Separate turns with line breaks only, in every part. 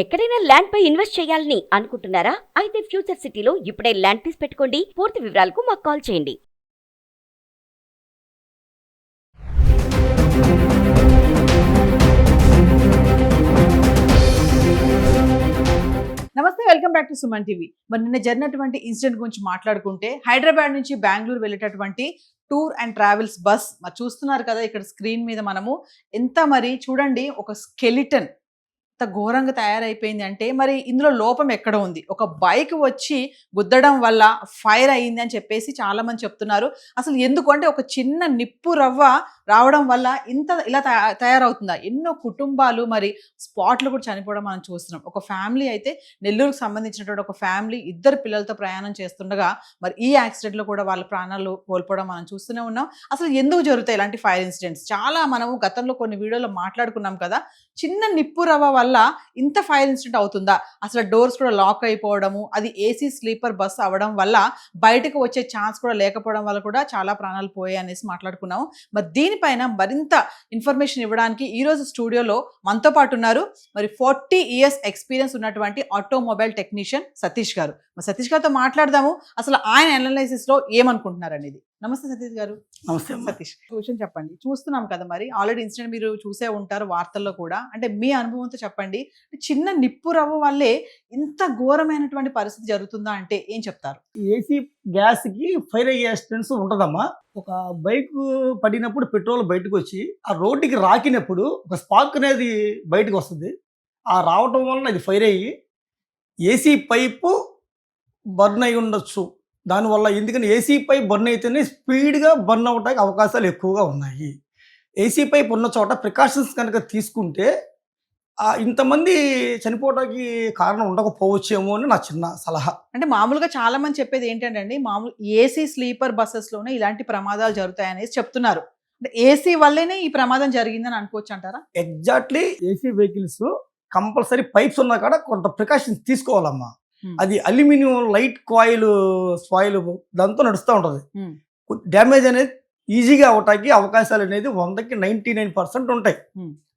ఎక్కడైనా ల్యాండ్ పై ఇన్వెస్ట్ చేయాలని అనుకుంటున్నారా? అయితే ఫ్యూచర్ సిటీలో ఇప్పుడే ల్యాండ్ పీస్ పెట్టుకోండి. పూర్తి వివరాలకు మాకు కాల్ చేయండి.
నమస్తే, welcome back to Suman TV. మరి నిన్న జరిగినటువంటి ఇన్సిడెంట్ గురించి మాట్లాడుకుంటే, హైదరాబాద్ నుంచి బెంగళూరు వెళ్ళేటటువంటి టూర్ అండ్ ట్రావెల్స్ బస్ మరి చూస్తున్నారు కదా ఇక్కడ స్క్రీన్ మీద మనము. ఎంత మరి చూడండి, ఒక స్కెలిటన్ ఎంత ఘోరంగా తయారైపోయింది అంటే మరి ఇందులో లోపం ఎక్కడ ఉంది? ఒక బైక్ వచ్చి గుద్దడం వల్ల ఫైర్ అయ్యింది అని చెప్పేసి చాలా మంది చెప్తున్నారు. అసలు ఎందుకు అంటే ఒక చిన్న నిప్పు రవ్వ రావడం వల్ల ఇలా తయారవుతుందా? ఎన్నో కుటుంబాలు మరి స్పాట్లు కూడా చనిపోవడం మనం చూస్తున్నాం. ఒక ఫ్యామిలీ అయితే నెల్లూరుకు సంబంధించినటువంటి ఒక ఫ్యామిలీ 2 పిల్లలతో ప్రయాణం చేస్తుండగా మరి ఈ యాక్సిడెంట్లో కూడా వాళ్ళ ప్రాణాలు కోల్పోవడం మనం చూస్తూనే ఉన్నాం. అసలు ఎందుకు జరుగుతాయి ఇలాంటి ఫైర్ ఇన్సిడెంట్స్? చాలా మనము గతంలో కొన్ని వీడియోలో మాట్లాడుకున్నాం కదా. చిన్న నిప్పు రవ్వ వల్ల ఇంత ఫైర్ ఇన్సిడెంట్ అవుతుందా? అసలు డోర్స్ కూడా లాక్ అయిపోవడము, అది ఏసీ స్లీపర్ బస్ అవ్వడం వల్ల బయటకు వచ్చే ఛాన్స్ కూడా లేకపోవడం వల్ల కూడా చాలా ప్రాణాలు పోయాయి అనేసి మాట్లాడుకున్నాము. మరి దీనిపైన మరింత ఇన్ఫర్మేషన్ ఇవ్వడానికి ఈరోజు స్టూడియోలో మనతో పాటు ఉన్నారు మరి 40 years ఎక్స్పీరియన్స్ ఉన్నటువంటి ఆటోమొబైల్ టెక్నీషియన్ సతీష్ గారు. మరి సతీష్ గారితో మాట్లాడదాము అసలు ఆయన అనాలిసిస్ లో ఏమనుకుంటున్నారు అనేది. నమస్తే సతీష్ గారు.
నమస్తే
సతీష్, క్వశ్చన్ చెప్పండి. చూస్తున్నాం కదా మరి ఆల్రెడీ ఇన్సిడెంట్ మీరు చూసే ఉంటారు వార్తల్లో కూడా. అంటే మీ అనుభవంతో చెప్పండి, చిన్న నిప్పు రవ్వ వల్లే ఇంత ఘోరమైనటువంటి పరిస్థితి జరుగుతుందా అంటే ఏం చెప్తారు?
ఏసీ గ్యాస్ కి ఫైర్ అయ్యే యాక్సిడెంట్స్ ఉంటదమ్మా. ఒక బైక్ పడినప్పుడు పెట్రోల్ బయటకు వచ్చి ఆ రోడ్డుకి రాకినప్పుడు ఒక స్పార్క్ అనేది బయటకు వస్తుంది. ఆ రావటం వలన అది ఫైర్ అయ్యి ఏసీ పైపు బర్న్ అయి ఉండొచ్చు. దానివల్ల ఎందుకంటే ఏసీ పైప్ బర్న్ అయితేనే స్పీడ్గా బర్న్ అవడానికి అవకాశాలు ఎక్కువగా ఉన్నాయి. ఏసీ పైప్ ఉన్న చోట ప్రికాషన్స్ కనుక తీసుకుంటే ఇంతమంది చనిపోవడానికి కారణం ఉండకపోవచ్చేమో అని నా చిన్న సలహా.
అంటే మామూలుగా చాలా మంది చెప్పేది ఏంటంటే అండి, మామూలు ఏసీ స్లీపర్ బస్సెస్లోనే ఇలాంటి ప్రమాదాలు జరుగుతాయనేసి చెప్తున్నారు. అంటే ఏసీ వల్లేనే ఈ ప్రమాదం జరిగిందని అనుకోవచ్చు అంటారా?
Exactly. AC vehicles compulsory pipes ఉన్న కాడ కొంత ప్రికాషన్స్ తీసుకోవాలమ్మా. అది అల్యూమినియం లైట్ స్పాయిల్ దాంతో నడుస్తూ ఉంటుంది. డ్యామేజ్ అనేది ఈజీగా అవటానికి అవకాశాలు అనేది 100కి 99% ఉంటాయి.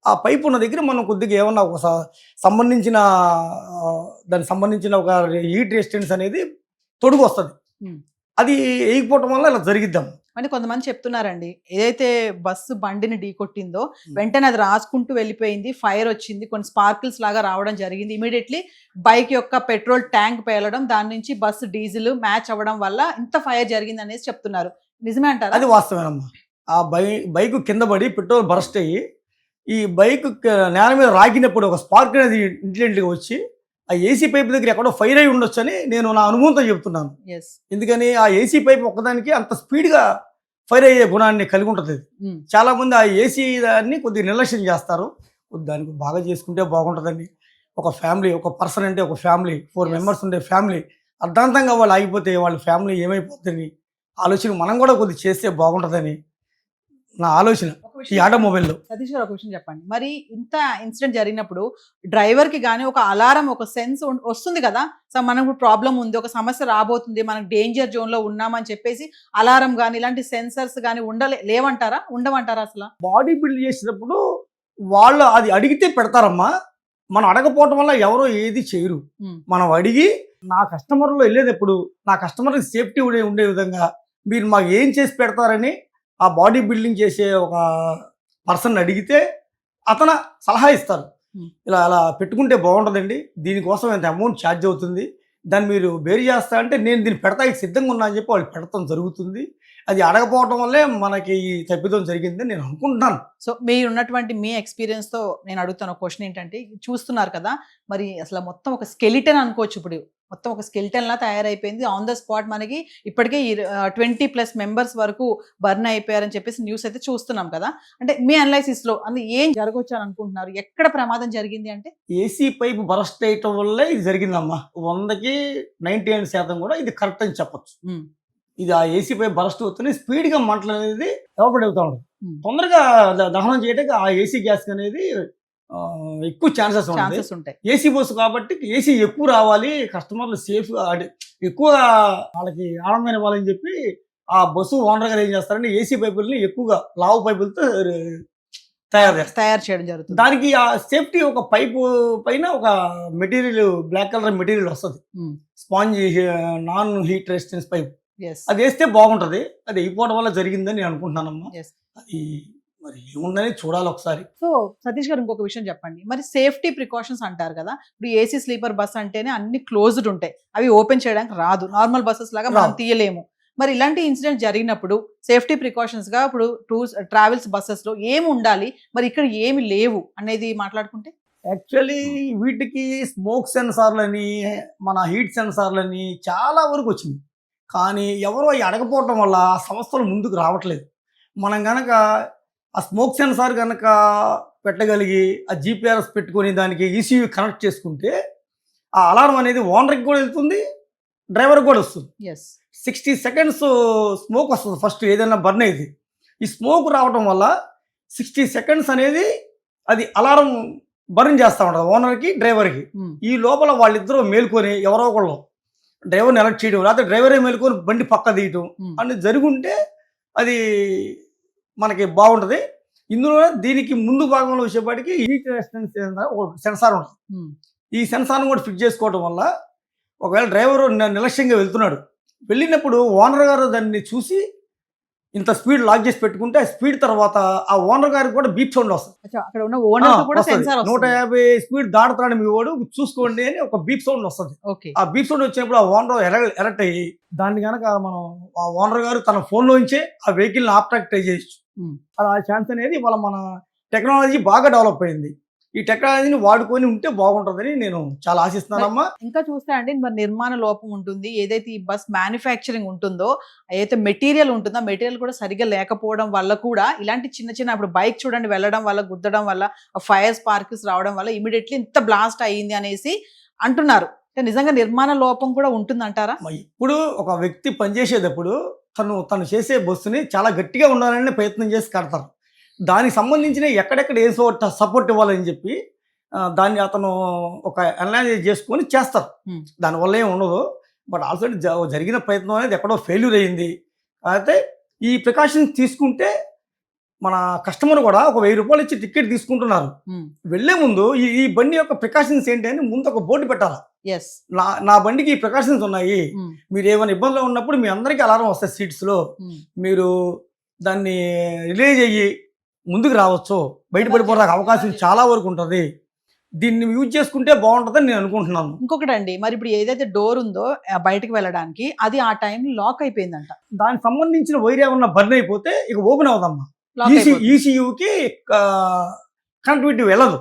ఆ పైప్ ఉన్న దగ్గర మనం కొద్దిగా ఏమన్నా ఒక సంబంధించిన దానికి సంబంధించిన ఒక హీట్ రెసిస్టెన్స్ అనేది తొడుగు వస్తుంది. అది వేయకపోవటం వల్ల ఇలా జరిగిద్దాం.
అంటే కొంతమంది చెప్తున్నారండి, ఏదైతే బస్సు బండిని ఢీకొట్టిందో వెంటనే అది రాసుకుంటూ వెళ్ళిపోయింది, ఫైర్ వచ్చింది, కొన్ని స్పార్కిల్స్ లాగా రావడం జరిగింది. ఇమీడియట్లీ బైక్ యొక్క పెట్రోల్ ట్యాంక్ పేలడం, దాని నుంచి బస్సు డీజిల్ మ్యాచ్ అవ్వడం వల్ల ఇంత ఫైర్ జరిగింది అనేసి చెప్తున్నారు. నిజమే అంటారు?
అది వాస్తవేనమ్మా. ఆ బైక్ కింద పడి పెట్రోల్ బరస్ట్ అయ్యి ఈ బైక్ నేల మీద రాకినప్పుడు ఒక స్పార్క్ అనేది ఇంటిడెంట్గా వచ్చి ఆ ఏసీ పైప్ దగ్గర ఎక్కడో ఫైర్ అయి ఉండొచ్చు అని నేను నా అనుభవంతో చెప్తున్నాను. ఎందుకని ఆ ఏసీ పైప్ ఒక్కదానికి అంత స్పీడ్గా ఫైర్ అయ్యే గుణాన్ని కలిగి ఉంటుంది. చాలా మంది ఆ ఏసీ దాన్ని కొద్దిగా నిర్లక్ష్యం చేస్తారు. దానికి బాగా చేసుకుంటే బాగుంటుందని ఒక ఫ్యామిలీ, ఒక పర్సన్ అంటే ఒక ఫ్యామిలీ 4 members ఉండే ఫ్యామిలీ అర్ధాంతంగా వాళ్ళు ఆగిపోతే వాళ్ళ ఫ్యామిలీ ఏమైపోతుందని ఆలోచన మనం కూడా కొద్దిగా చేస్తే బాగుంటుందని నా ఆలోచన ఈ ఆటోమొబైల్లో.
సతీష్ గారు, ఒక విషయం చెప్పండి. మరి ఇంత ఇన్సిడెంట్ జరిగినప్పుడు డ్రైవర్ కి కానీ ఒక అలారం, ఒక సెన్స్ వస్తుంది కదా, సో మనకు ప్రాబ్లం ఉంది, ఒక సమస్య రాబోతుంది, మనకు డేంజర్ జోన్ లో ఉన్నామని చెప్పేసి అలారం కానీ ఇలాంటి సెన్సర్స్ కానీ లేవంటారా, ఉండవంటారా? అసలు
బాడీ బిల్డ్ చేసేటప్పుడు వాళ్ళు అది అడిగితే పెడతారమ్మా. మనం అడగపోవటం వల్ల ఎవరో ఏది చేయరు. మనం అడిగి నా కస్టమర్లో వెళ్ళేటప్పుడు నా కస్టమర్కి సేఫ్టీ ఉండే విధంగా మీరు మాకు ఏం చేసి పెడతారని ఆ బాడీ బిల్డింగ్ చేసే ఒక పర్సన్ అడిగితే అతను సలహా ఇస్తారు. ఇలా అలా పెట్టుకుంటే బాగుంటుందండి, దీనికోసం ఎంత అమౌంట్ ఛార్జ్ అవుతుంది, దాన్ని మీరు బేర్ చేస్తా అంటే నేను దీన్ని పెడతాకి సిద్ధంగా ఉన్నా అని చెప్పి వాళ్ళు పెడతాం జరుగుతుంది. అది అడగపోవటం వల్లే మనకి ఈ తప్పిదం జరిగిందని నేను అనుకుంటున్నాను.
సో మీరు ఉన్నటువంటి మీ ఎక్స్పీరియన్స్తో నేను అడుగుతాను ఒక క్వశ్చన్ ఏంటంటే, చూస్తున్నారు కదా మరి అసలు మొత్తం ఒక స్కెలిటన్ అనుకోవచ్చు, ఇప్పుడు మొత్తం ఒక స్కెలిటన్ లా తయారైపోయింది. ఆన్ ద స్పాట్ మనకి ఇప్పటికే 20+ members వరకు బర్న్ అయిపోయారని చెప్పేసి న్యూస్ అయితే చూస్తున్నాం కదా. అంటే మీ అనాలిసిస్ లో అది ఏం జరగవచ్చు అని అనుకుంటున్నారు? ఎక్కడ ప్రమాదం జరిగింది అంటే
ఏసీ పైప్ బరస్ట్ అయ్యటం వల్లే ఇది జరిగిందమ్మా. 100కి 98% కూడా ఇది కరెక్ట్ అని చెప్పొచ్చు. ఇది ఆ ఏసీ పైప్ బరస్ట్ అవుతుంది, స్పీడ్గా మంటలు అనేది ఎవాపరేట్ అవుతా ఉంటుంది. తొందరగా దహనం చేయడానికి ఆ ఏసీ గ్యాస్ అనేది ఎక్కువ ఛాన్సెస్ ఉంటాయి. ఏసీ బస్సు కాబట్టి ఏసీ ఎక్కువ రావాలి, కస్టమర్లు సేఫ్ ఎక్కువ వాళ్ళకి ఆనందమైన వాళ్ళని చెప్పి ఆ బస్సు ఓనర్ గారు ఏం చేస్తారంటే ఏసీ పైపుల్ని ఎక్కువగా లావు పైపులతో
తయారు చేయడం జరుగుతుంది.
దానికి ఆ సేఫ్టీ ఒక పైపు పైన ఒక మెటీరియల్ బ్లాక్ కలర్ మెటీరియల్ వస్తుంది, sponge non heat resistance pipe. అది వేస్తే బాగుంటది. అది అయిపోవడం వల్ల జరిగిందని నేను అనుకుంటున్నానమ్మా. అది మరి ఏముందని చూడాలి ఒకసారి.
సో సతీష్ గారు ఇంకొక విషయం చెప్పండి, మరి సేఫ్టీ ప్రికాషన్స్ అంటారు కదా, ఇప్పుడు ఏసీ స్లీపర్ బస్ అంటేనే అన్ని క్లోజ్డ్ ఉంటాయి, అవి ఓపెన్ చేయడానికి రాదు, నార్మల్ బస్సెస్ లాగా మనం తీయలేము. మరి ఇలాంటి ఇన్సిడెంట్ జరిగినప్పుడు సేఫ్టీ ప్రికాషన్స్ గా ఇప్పుడు ట్రావెల్స్ బస్సెస్ లో ఏమి ఉండాలి, మరి ఇక్కడ ఏమి లేవు అనేది మాట్లాడుకుంటే?
యాక్చువల్లీ వీటికి స్మోక్ సెన్సార్లని మన హీట్ సెన్సార్లని చాలా వరకు వచ్చింది, కానీ ఎవరో అడగపోవటం వల్ల ఆ సంస్థలు ముందుకు రావట్లేదు. మనం కనుక ఆ స్మోక్ సెన్సార్ కనుక పెట్టగలిగి ఆ జీపీఆర్ఎస్ పెట్టుకొని దానికి ఈసీయూ కనెక్ట్ చేసుకుంటే ఆ అలారం అనేది ఓనర్కి కూడా వెళ్తుంది, డ్రైవర్కి కూడా వస్తుంది. 60 seconds స్మోక్ వస్తుంది ఫస్ట్ ఏదైనా బర్న్ అయ్యేది. ఈ స్మోక్ రావటం వల్ల 60 seconds అనేది అది అలారం బర్న్ చేస్తూ ఉంటుంది ఓనర్కి డ్రైవర్కి. ఈ లోపల వాళ్ళిద్దరూ మేల్కొని ఎవరో ఒకళ్ళు డ్రైవర్ని అలర్ట్ చేయడం, లేకపోతే డ్రైవరే మేల్కొని బండి పక్క తీయటం అనేది జరుగుంటే అది మనకి బాగుంటుంది. ఇందులో దీనికి ముందు భాగంలో వచ్చేపాటికి హీట్ రెసిస్టెన్స్ సెన్సార్ ఉంటుంది. ఈ సెన్సార్ను కూడా ఫిట్ చేసుకోవడం వల్ల ఒకవేళ డ్రైవర్ నిర్లక్ష్యంగా వెళ్తున్నాడు, వెళ్ళినప్పుడు ఓనర్ గారు దాన్ని చూసి ఇంత స్పీడ్ లాక్ చేసి పెట్టుకుంటే ఆ స్పీడ్ తర్వాత ఆ ఓనర్ గారికి కూడా బీప్ సౌండ్ వస్తుంది.
అక్కడ ఉన్న ఓనర్ కూడా సెన్సార్
150 స్పీడ్ దాటుతాడు మీ వాడు చూసుకోండి అని ఒక బీప్ సౌండ్ వస్తుంది. ఆ బీప్ సౌండ్ వచ్చినప్పుడు ఆ ఓనర్ ఎలర్ట్ అయ్యి దాన్ని కనుక మనం ఆ ఓనర్ గారు తన ఫోన్ లోంచే ఆ వెహికల్ ఆబ్స్ట్రాక్ట్ చేయొచ్చు. అలా ఛాన్స్ అనేది వాళ్ళ మన టెక్నాలజీ బాగా డెవలప్ అయింది. ఈ టెక్నాలజీని వాడుకొని ఉంటే బాగుంటుందని నేను చాలా ఆశిస్తున్నానమ్మా.
ఇంకా చూస్తే అండి మరి నిర్మాణ లోపం ఉంటుంది, ఏదైతే ఈ బస్ మ్యానుఫ్యాక్చరింగ్ ఉంటుందో, ఏదైతే మెటీరియల్ ఉంటుందో ఆ మెటీరియల్ కూడా సరిగ్గా లేకపోవడం వల్ల కూడా ఇలాంటి చిన్న చిన్న ఇప్పుడు బైక్ చూడండి వెళ్ళడం వల్ల, గుద్దడం వల్ల, ఫైర్ స్పార్క్స్ రావడం వల్ల ఇమీడియట్లీ ఇంత బ్లాస్ట్ అయ్యింది అనేసి అంటున్నారు. నిజంగా నిర్మాణ లోపం కూడా ఉంటుందంటారా?
ఇప్పుడు ఒక వ్యక్తి పనిచేసేటప్పుడు తను చేసే బస్సుని చాలా గట్టిగా ఉండాలని ప్రయత్నం చేసి కడతారు. దానికి సంబంధించిన ఎక్కడెక్కడ ఏ సపోర్ట్ ఇవ్వాలని చెప్పి దాన్ని అతను ఒక అనలైజ్ చేసుకొని చేస్తారు. దానివల్ల ఏమి ఉండదు. బట్ ఆల్రెడీ జరిగిన ప్రయత్నం అనేది ఎక్కడో ఫెయిల్యూర్ అయ్యింది. అయితే ఈ ప్రికాషన్స్ తీసుకుంటే మన కస్టమర్ కూడా ఒక 1000 రూపాయలు ఇచ్చి టికెట్ తీసుకుంటున్నారు. వెళ్లే ముందు ఈ బండి యొక్క ప్రికాషన్స్ ఏంటి అని ముందు ఒక బోర్డు పెట్టాలి. నా బండికి ఈ ప్రికాషన్స్ ఉన్నాయి, మీరు ఏమైనా ఇబ్బందులు ఉన్నప్పుడు మీ అందరికీ అలారం వస్తాయి సీట్స్ లో, మీరు దాన్ని రిలీజ్ అయ్యి ముందుకు రావచ్చు, బయటపడిపోవడానికి అవకాశం చాలా వరకు ఉంటుంది, దీన్ని యూజ్ చేసుకుంటే బాగుంటుందని నేను అనుకుంటున్నాను.
ఇంకొకటి అండి, మరి ఇప్పుడు ఏదైతే డోర్ ఉందో బయటకు వెళ్ళడానికి అది ఆ టైం లాక్ అయిపోయిందంట,
దానికి సంబంధించిన వైర్ ఏమన్నా బర్న్ అయిపోతే ఇక ఓపెన్ అవుదమ్మా. ఈసీయూకి కనెక్టివిటీ వెళ్ళదు.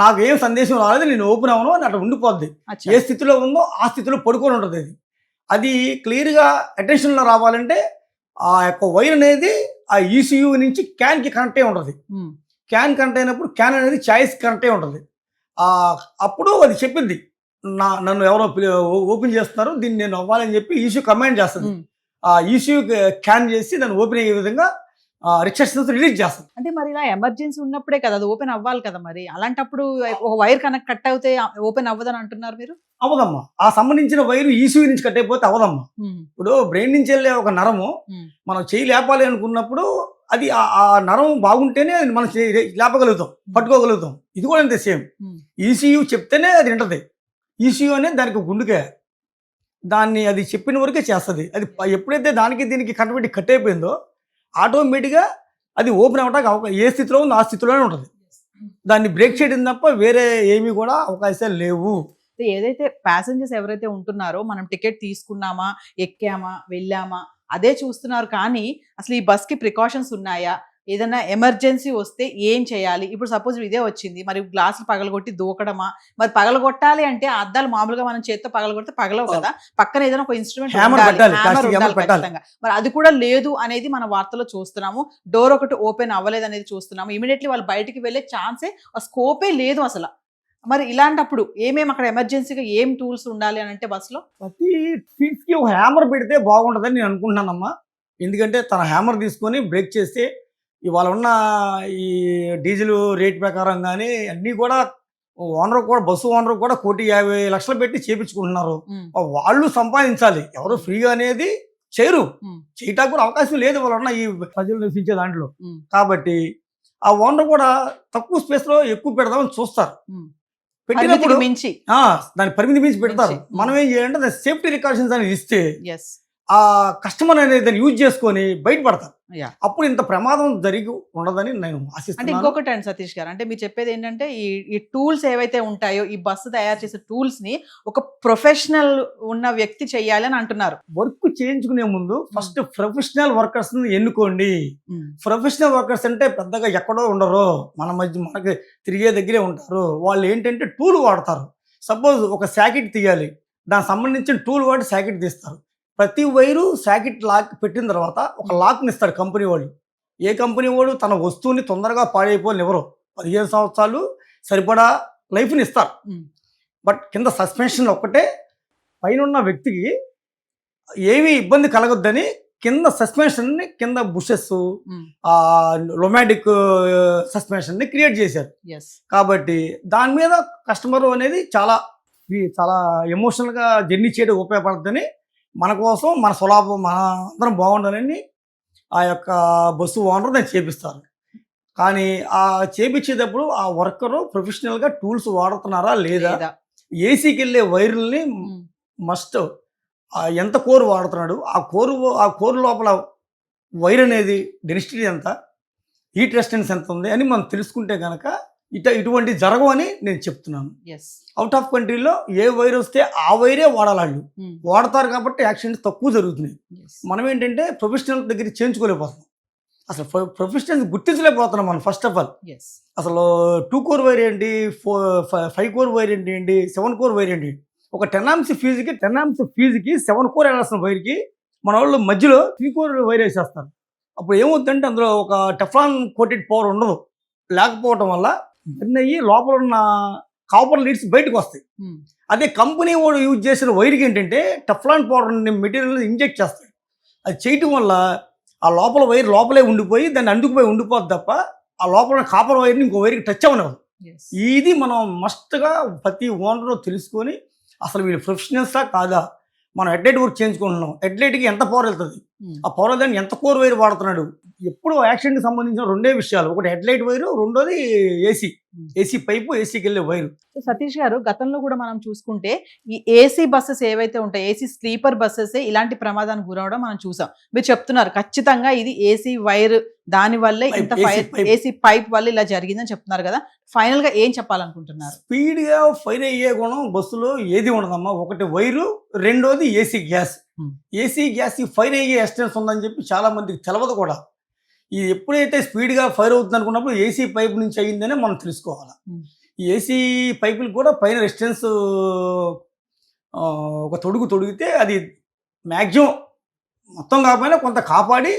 నాకు ఏం సందేశం రాలేదు, నేను ఓపెన్ అవ్వను అని అట్లా ఉండిపోద్ది. ఏ స్థితిలో ఉందో ఆ స్థితిలో పడుకొని ఉంటుంది. అది క్లియర్గా అటెన్షన్లో రావాలంటే ఆ యొక్క వైర్ అనేది ఆ ఈసీయూ నుంచి క్యాన్కి కనెక్ట్ అయి ఉంటుంది. క్యాన్ కనెక్ట్ అయినప్పుడు క్యాన్ అనేది చాయిస్ కనెక్ట్ అయి ఉంటుంది. అప్పుడు అది చెప్పింది నన్ను ఎవరో ఓపెన్ చేస్తున్నారు, దీన్ని నేను అవ్వాలని చెప్పి ఈసీయూ కమాండ్ చేస్తుంది. ఆ ఈసీయూ క్యాన్ చేసి దాన్ని ఓపెన్ అయ్యే విధంగా రిస్ట్రిక్షన్స్ రిలీజ్ చేస్తుంది.
అంటే మరి ఇలా ఎమర్జెన్సీ ఉన్నప్పుడే కదా అది ఓపెన్ అవ్వాలి కదా, మరి అలాంటప్పుడు ఒక వైర్ కట్ అవుతే ఓపెన్ అవ్వదని అంటున్నారు మీరు?
అవదమ్మా, ఆ సంబంధించిన వైరు ఈసీయూ నుంచి కట్ అయిపోతే అవదమ్మా. ఇప్పుడు బ్రెయిన్ నుంచి వెళ్ళే ఒక నరము మనం చేయి లేపాలి అనుకున్నప్పుడు అది ఆ నరం బాగుంటేనే మనం లేపగలుగుతాం, పట్టుకోగలుగుతాం. ఇది కూడా అంతే సేమ్. ఈసీయూ చెప్తేనే అది వింటది. ఈసీయూ అనేది దానికి గుండెకే, దాన్ని అది చెప్పిన వరకే చేస్తుంది. అది ఎప్పుడైతే దానికి దీనికి కనెక్టివిటీ కట్ అయిపోయిందో ఆటోమేటిక్గా అది ఓపెన్ అవ్వడానికి ఏ స్థితిలో ఉందో ఆ స్థితిలోనే ఉంటుంది. దాన్ని బ్రేక్ చేయడం తప్ప వేరే ఏమీ కూడా అవకాశాలు లేవు.
ఏదైతే ప్యాసింజర్స్ ఎవరైతే ఉంటున్నారో మనం టికెట్ తీసుకున్నామా, ఎక్కామా, వెళ్ళామా అదే చూస్తున్నారు, కానీ అసలు ఈ బస్కి ప్రికాషన్స్ ఉన్నాయా, ఏదైనా ఎమర్జెన్సీ వస్తే ఏం చేయాలి? ఇప్పుడు సపోజ్ ఇదే వచ్చింది, మరి గ్లాసులు పగలగొట్టి దూకడమా? మరి పగలగొట్టాలి అంటే అద్దాలు మామూలుగా మనం చేత్తో పగలగొడితే పగలవు కదా, పక్కన ఏదైనా ఒక ఇన్స్ట్రుమెంట్ ఖచ్చితంగా. మరి అది కూడా లేదు అనేది మన వార్తలో చూస్తున్నాము. డోర్ ఒకటి ఓపెన్ అవ్వలేదు అనేది చూస్తున్నాము. ఇమీడియట్లీ వాళ్ళు బయటికి వెళ్ళే ఛాన్సే, ఆ స్కోపే లేదు అసలు. మరి ఇలాంటప్పుడు ఏమేమి అక్కడ ఎమర్జెన్సీగా ఏం టూల్స్ ఉండాలి అని అంటే బస్సులో
ప్రతి సీట్కి ఒక హ్యామర్ పెడితే బాగుంటుందని నేను అనుకుంటున్నానమ్మా. ఎందుకంటే తన హ్యామర్ తీసుకొని బ్రేక్ చేస్తే ఇవాళ ఉన్న ఈ డీజిల్ రేట్ ప్రకారం కానీ అన్నీ కూడా ఓనర్ కూడా బస్సు ఓనర్ కూడా 1,50,00,000 పెట్టి చేపించుకుంటున్నారు. వాళ్ళు సంపాదించాలి, ఎవరు ఫ్రీగా అనేది చేయరు, చేయటానికి కూడా అవకాశం లేదు వాళ్ళు ఉన్న ఈ ప్రజలు నివసించే దాంట్లో. కాబట్టి ఆ ఓనర్ కూడా తక్కువ స్పేస్లో ఎక్కువ పెడదామని చూస్తారు. పెట్టినప్పుడు
పరిమితికి మించి.
దాని పరిమితి మించి పెడతారు.
మించి.
మనం ఏం చేయాలంటే దాని సేఫ్టీ రికాషన్స్ అనేది ఇస్తే
ఎస్.
ఆ కస్టమర్ అనేది దాన్ని యూజ్ చేసుకొని బయటపడతారు.
యా.
అప్పుడు ఇంత ప్రమాదం జరిగి ఉండదని నేను
అంటే
ఆశిస్తున్నాను.
ఇంకొకటి అండి సతీష్ గారు, అంటే మీరు చెప్పేది ఏంటంటే ఈ టూల్స్ ఏవైతే ఉంటాయో, ఈ బస్సు తయారు చేసే టూల్స్ ని ఒక ప్రొఫెషనల్ ఉన్న వ్యక్తి చెయ్యాలి అని అంటున్నారు.
వర్క్ చేయించుకునే ముందు ఫస్ట్ ప్రొఫెషనల్ వర్కర్స్ ఎన్నుకోండి. ప్రొఫెషనల్ వర్కర్స్ అంటే పెద్దగా ఎక్కడో ఉండరు, మన మధ్య మనకి తిరిగే దగ్గరే ఉంటారు. వాళ్ళు ఏంటంటే టూల్ వాడతారు. సపోజ్ ఒక శాకెట్ తీయాలి, దానికి సంబంధించిన టూల్ వాడి శాకెట్ తీస్తారు. ప్రతి వైరు శాకెట్ లాక్ పెట్టిన తర్వాత ఒక లాక్ని ఇస్తాడు కంపెనీ వాళ్ళు. ఏ కంపెనీ వాడు తన వస్తువుని తొందరగా పాడైపోని ఎవరు 15 సంవత్సరాలు సరిపడా లైఫ్ని ఇస్తారు. బట్ కింద సస్పెన్షన్ ఒక్కటే పైన ఉన్న వ్యక్తికి ఏమీ ఇబ్బంది కలగొద్దని కింద సస్పెన్షన్ని కింద బుషెస్ లొమాటిక్ సస్పెన్షన్ని క్రియేట్ చేశారు.
ఎస్.
కాబట్టి దాని మీద కస్టమర్ అనేది చాలా ఎమోషనల్గా జర్నీ చేయడం ఉపయోగపడుతుందని, మన కోసం మన సులాభం మన అందరం బాగుండాలని ఆ యొక్క బస్సు ఓనర్ దాన్ని చేపిస్తారు. కానీ ఆ చేపించేటప్పుడు ఆ వర్కరు ప్రొఫెషనల్గా టూల్స్ వాడుతున్నారా లేదా, ఏసీకి వెళ్ళే వైర్లని మస్ట్ ఎంత కోర్ వాడుతున్నాడు, ఆ కోరు లోపల వైర్ అనేది డెన్సిటీ ఎంత, హీట్ రెసిస్టెన్స్ ఎంత ఉంది అని మనం తెలుసుకుంటే కనుక ఇటువంటి జరగవు అని నేను చెప్తున్నాను. అవుట్ ఆఫ్ కంట్రీలో ఏ వైర్ వస్తే ఆ వైరే వాడాలి, వాడతారు కాబట్టి యాక్సిడెంట్స్ తక్కువ జరుగుతున్నాయి. మనం ఏంటంటే ప్రొఫెషనల్ దగ్గర చేయించుకోలేకపోతున్నాం, అసలు ప్రొఫెషనల్స్ గుర్తించలేకపోతున్నాం మనం. ఫస్ట్ ఆఫ్ ఆల్ అసలు 2 కోర్ వైర్ ఏంటి, 5 కోర్ వైర్ ఏంటి, 7 కోర్ వైర్ ఏంటి. ఒక 10 amps ఫీజుకి 7 కోర్ వెళ్ళాల్సిన వైర్కి మన వాళ్ళు మధ్యలో 3 కోర్ వైర్ వేసేస్తారు. అప్పుడు ఏమవుతుందంటే అందులో ఒక టెఫ్లాన్ కోటెడ్ పవర్ ఉండదు. లేకపోవటం వల్ల అయ్యి లోపల ఉన్న కాపర్ లీడ్స్ బయటకు వస్తాయి. అదే కంపెనీ వాడు యూజ్ చేసిన వైర్కి ఏంటంటే టెఫ్లాన్ పౌడర్ మెటీరియల్ ఇంజెక్ట్ చేస్తాయి. అది చేయటం వల్ల ఆ లోపల వైర్ లోపలే ఉండిపోయి దాన్ని అంటుకుపోయి ఉండిపోద్ది తప్ప ఆ లోపల కాపర్ వైర్ని ఇంకో వైర్కి టచ్ అవ్వనివ్వదు. ఇది మనం మస్ట్గా ప్రతి ఓనర్ తెలుసుకొని అసలు వీళ్ళు ప్రొఫెషనల్సా కాదా, మనం హెడ్లైట్ వర్క్ చేయించుకుంటున్నాం, హెడ్లైట్కి ఎంత పవర్ వెళ్తుంది, ఆ పవర్ దాన్ని ఎంత కోర్ వైర్ వాడుతున్నాడు. ఎప్పుడు యాక్సిడెంట్కి సంబంధించిన 2 విషయాలు, ఒకటి హెడ్లైట్ వైరు, రెండోది ఏసీ పైపు, ఏసీకి వెళ్ళే వైరు.
సతీష్ గారు, గతంలో కూడా మనం చూసుకుంటే ఈ ఏసీ బస్సెస్ ఏవైతే ఉంటాయి, ఏసీ స్లీపర్ బస్సెస్ ఇలాంటి ప్రమాదానికి గురవడం మనం చూసాం. మీరు చెప్తున్నారు ఖచ్చితంగా ఇది ఏసీ వైర్ దాని వల్లే ఇంత ఏసీ పైప్ వల్ల ఇలా జరిగిందని చెప్తున్నారు కదా. ఫైనల్ గా ఏం చెప్పాలనుకుంటున్నారు?
స్పీడ్ గా ఫైర్ అయ్యే గుణం బస్సులో ఏది ఉండదమ్మా. ఒకటి వైరు, రెండోది AC gas. AC gas fire అయ్యే ఎస్టెన్స్ ఉందని చెప్పి చాలా మందికి తెలవదు కూడా. ఇది ఎప్పుడైతే స్పీడ్గా ఫైర్ అవుతుంది అనుకున్నప్పుడు ఏసీ పైప్ నుంచి అయ్యిందనే మనం తెలుసుకోవాలి. ఈ ఏసీ పైపులకు కూడా పైన రెసిస్టెన్స్ ఒక తొడిగితే అది మ్యాక్సిమం మొత్తం కాకపోయినా కొంత కాపాడి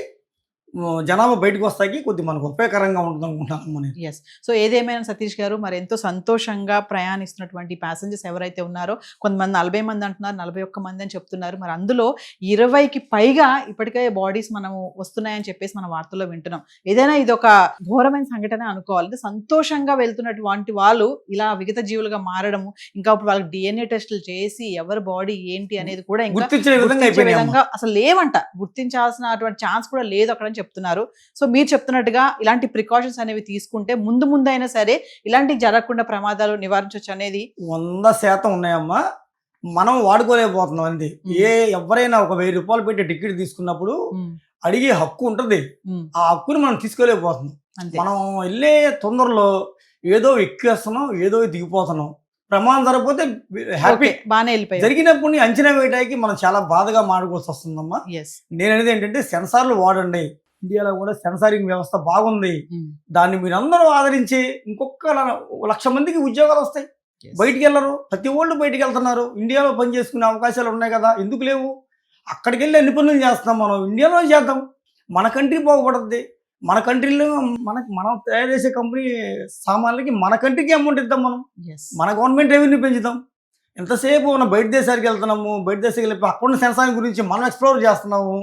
జనాభా బయటకు వస్తాయి, కొద్దిగా మనకు ఉపయోగకరంగా ఉంటుంది అనుకుంటున్నాను.
ఎస్. సో ఏదేమైనా సతీష్ గారు, మరి ఎంతో సంతోషంగా ప్రయాణిస్తున్నటువంటి ప్యాసింజర్స్ ఎవరైతే ఉన్నారో, కొంతమంది 40 మంది అంటున్నారు, 41 మంది అని చెప్తున్నారు. మరి అందులో 20కి పైగా ఇప్పటికే బాడీస్ మనము వస్తున్నాయని చెప్పేసి మనం వార్తల్లో వింటున్నాం. ఏదైనా ఇది ఒక ఘోరమైన సంఘటన అనుకోవాలి. సంతోషంగా వెళ్తున్నటువంటి వాళ్ళు ఇలా విగత జీవులుగా మారడము, ఇంకా ఇప్పుడు వాళ్ళకి DNA టెస్టులు చేసి ఎవరి బాడీ ఏంటి అనేది కూడా ఇంకా
గుర్తించే విధంగా
అసలు లేవంట, గుర్తించాల్సినటువంటి ఛాన్స్ కూడా లేదు అక్కడ చెప్తున్నారు. సో మీరు చెప్తున్నట్టుగా ఇలాంటి ప్రికాషన్స్ అనేవి తీసుకుంటే ముందు అయినా సరే ఇలాంటి జరగకుండా ప్రమాదాలు నివారించవచ్చు అనేది
100% ఉన్నాయమ్మా. మనం వాడుకోలేకపోతున్నాం అంది. ఎవరైనా ఒక 1000 రూపాయలు పెట్టి టికెట్ తీసుకున్నప్పుడు అడిగే హక్కు ఉంటుంది, ఆ హక్కుని మనం తీసుకోలేకపోతున్నాం. మనం వెళ్ళే తొందరలో ఏదో ఎక్కేస్తున్నాం, ఏదో దిగిపోతున్నాం. ప్రమాదం జరగకపోతే హ్యాపీ,
బాగానే వెళ్ళిపోయి
జరిగినప్పుడు అంచనా వేయడానికి మనం చాలా బాధగా మాడుకోవాల్సి వస్తుందమ్మా. నేను అనేది ఏంటంటే సెన్సార్లు వాడండి. ఇండియాలో కూడా సెన్సారింగ్ వ్యవస్థ బాగుంది, దాన్ని మీరు అందరూ ఆదరించి ఇంకొక 1,00,000 మందికి ఉద్యోగాలు వస్తాయి. బయటికి వెళ్ళరు, ప్రతి ఒళ్ళు బయటికి వెళ్తున్నారు. ఇండియాలో పని చేసుకునే అవకాశాలు ఉన్నాయి కదా, ఎందుకు లేవు? అక్కడికి వెళ్ళి అన్ని పనులు చేస్తున్నాం, మనం ఇండియాలో చేద్దాం. మన కంట్రీ బాగుపడుతుంది. మన కంట్రీలో మనం తయారు చేసే కంపెనీ సామాన్లకి మన కంట్రీకి అమౌంట్ ఇద్దాం, మన గవర్నమెంట్ రెవెన్యూ పెంచుదాం. ఎంతసేపు మనం బయట దేశానికి వెళ్తున్నాము, బయట దేశానికి వెళ్ళి అక్కడ ఉన్న సెన్సార్ గురించి మనం ఎక్స్ప్లోర్ చేస్తున్నాము.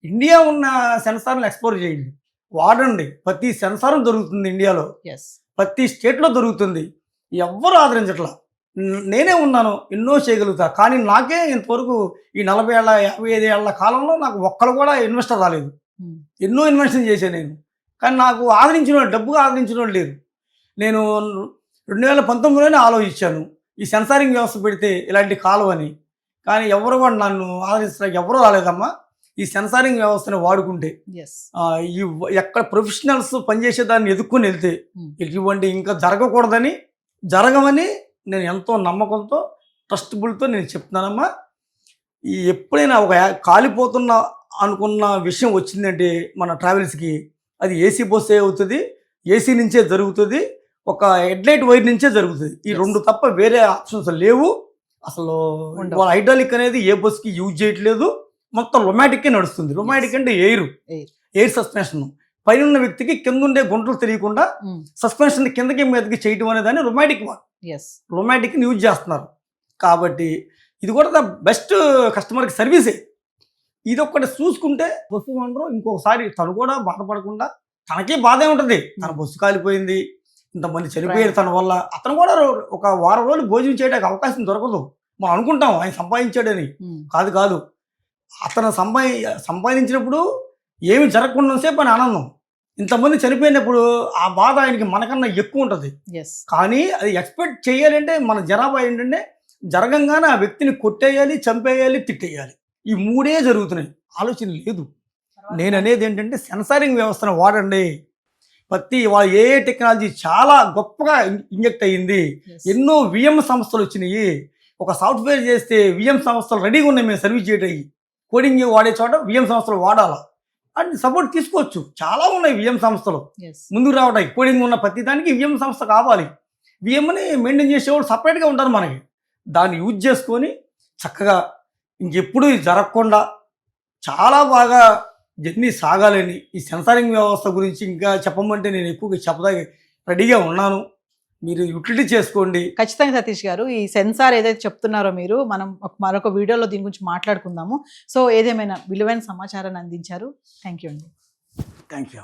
ఇండియా ఉన్న సెన్సార్ని ఎక్స్ప్లోర్ చేయండి, వాడండి. ప్రతి సెన్సార్ దొరుకుతుంది ఇండియాలో, ప్రతి స్టేట్లో దొరుకుతుంది. ఎవ్వరు ఆదరించట్లా. నేనే ఉన్నాను, ఎన్నో చేయగలుగుతా. కానీ నాకే ఇంతవరకు ఈ 40 ఏళ్ళ 55 ఏళ్ల కాలంలో నాకు ఒక్కరు కూడా ఇన్వెస్టర్ రాలేదు. ఎన్నో ఇన్వెస్టింగ్ చేశాను నేను, కానీ నాకు ఆదరించిన వాళ్ళు, డబ్బుగా ఆదరించిన వాళ్ళు లేరు. నేను 2019లోనే ఆలోచించాను ఈ సెన్సారింగ్ వ్యవస్థ పెడితే ఇలాంటి కాలువని. కానీ ఎవరు కూడా నన్ను ఆదరించడానికి ఎవరూ రాలేదమ్మా. ఈ సెన్సారింగ్ వ్యవస్థను వాడుకుంటే
ఎస్
ఈ ఎక్కడ ప్రొఫెషనల్స్ పనిచేసే దాన్ని ఎదుర్కొని వెళ్తే ఇటువంటి ఇంకా జరగమని నేను ఎంతో నమ్మకంతో ట్రస్టబుల్తో నేను చెప్తున్నానమ్మా. ఈ ఎప్పుడైనా ఒక కాలిపోతున్న అనుకున్న విషయం వచ్చిందంటే మన ట్రావెల్స్కి అది ఏసీ బస్సే అవుతుంది, ఏసీ నుంచే జరుగుతుంది, ఒక హెడ్లైట్ వైర్ నుంచే జరుగుతుంది. ఈ రెండు తప్ప వేరే ఆప్షన్స్ లేవు. అసలు వాళ్ళ హైడ్రాలిక్ అనేది ఏ బస్కి యూజ్ చేయట్లేదు, మొత్తం రొమాటిక్కే నడుస్తుంది. రొమాటిక్ అంటే ఎయిర్ సస్పెన్షన్. పైన ఉన్న వ్యక్తికి కింద ఉండే గుంటలు తెలియకుండా సస్పెన్షన్ కిందకి మీదకి చేయటం అనేదాన్ని రొమాటిక్ని యూజ్ చేస్తున్నారు. కాబట్టి ఇది కూడా ద బెస్ట్ కస్టమర్కి సర్వీసే. ఇది ఒక్కటి చూసుకుంటే బస్సు ఓనరు ఇంకొకసారి తను కూడా బాధపడకుండా, తనకే బాధే ఉంటుంది, తన బస్సు కాలిపోయింది, ఇంతమంది చనిపోయారు తన వల్ల, అతను కూడా ఒక వారం రోజులు భోజనం చేయడానికి అవకాశం దొరకదు. మనం అనుకుంటాం ఆయన సంపాదించాడని. కాదు, అతను సంపాదించినప్పుడు ఏమి జరగకుండా సేపు అని ఆనందం. ఇంతమంది చనిపోయినప్పుడు ఆ బాధ ఆయనకి మనకన్నా ఎక్కువ ఉంటుంది. కానీ అది ఎక్స్పెక్ట్ చేయాలంటే మన జనాభా ఏంటంటే జరగంగానే ఆ వ్యక్తిని కొట్టేయాలి, చంపేయాలి, తిట్టేయాలి. ఈ మూడే జరుగుతున్నాయి, ఆలోచన లేదు. నేను అనేది ఏంటంటే సెన్సారింగ్ వ్యవస్థను వాడండి. ఏ టెక్నాలజీ చాలా గొప్పగా ఇంజెక్ట్ అయ్యింది. ఎన్నో విఎం సంస్థలు వచ్చినాయి. ఒక సాఫ్ట్వేర్ చేస్తే విఎం సంస్థలు రెడీగా ఉన్నాయి మేము సర్వీస్ చేయడానికి. కోడింగ్ వాడే చోట విఎం సంస్థలు వాడాలా అని సపోర్ట్ తీసుకోవచ్చు. చాలా ఉన్నాయి విఎం సంస్థలు ముందుకు రావడానికి. కోడింగ్ ఉన్న ప్రతి దానికి విఎం సంస్థ కావాలి. విఎంని మెయింటైన్ చేసేవాళ్ళు సపరేట్గా ఉంటారు మనకి. దాన్ని యూజ్ చేసుకొని చక్కగా ఇంకెప్పుడు జరగకుండా చాలా బాగా జర్నీ సాగాలని ఈ సెన్సారింగ్ వ్యవస్థ గురించి ఇంకా చెప్పమంటే నేను ఎక్కువగా చెప్పడానికి రెడీగా ఉన్నాను. మీరు యూటిలిటీ చేసుకోండి.
ఖచ్చితంగా సతీష్ గారు, ఈ సెన్సార్ ఏదైతే చెప్తున్నారో మీరు, మనం మరొక వీడియోలో దీని గురించి మాట్లాడుకుందాము. సో ఏదేమైనా విలువైన సమాచారాన్ని అందించారు. థ్యాంక్ యూ అండి.
Thank you.